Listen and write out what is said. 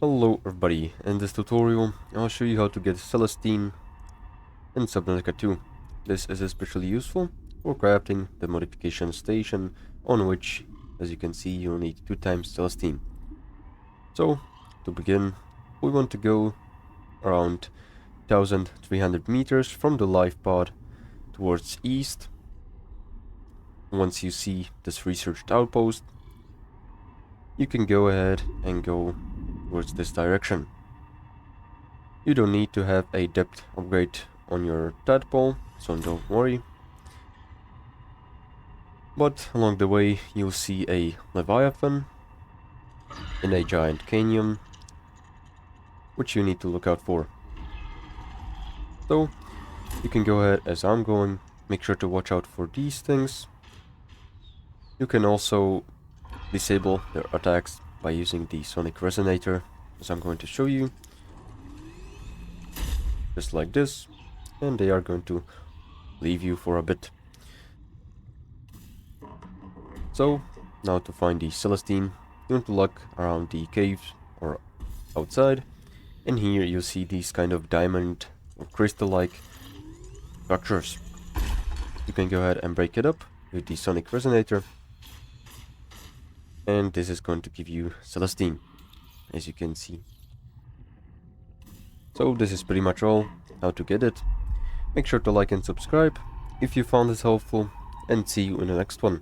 Hello everybody, in this tutorial I'll show you how to get Celestine in Subnautica 2. This is especially useful for crafting the modification station on which, as you can see, you'll need 2 times Celestine. So, to begin, we want to go around 1300 meters from the life pod towards east. Once you see this researched outpost, you can go ahead and go towards this direction. You don't need to have a depth upgrade on your tadpole, so don't worry. But along the way you'll see a Leviathan in a giant canyon, which you need to look out for. So you can go ahead as I'm going, make sure to watch out for these things. You can also disable their attacks by using the sonic resonator, as I'm going to show you. Just like this, and they are going to leave you for a bit. So, now to find the Celestine, you want to look around the caves or outside, and here you see these kind of diamond or crystal-like structures. You can go ahead and break it up with the sonic resonator, and this is going to give you Celestine, as you can see. So this is pretty much all, how to get it. Make sure to like and subscribe if you found this helpful, and see you in the next one.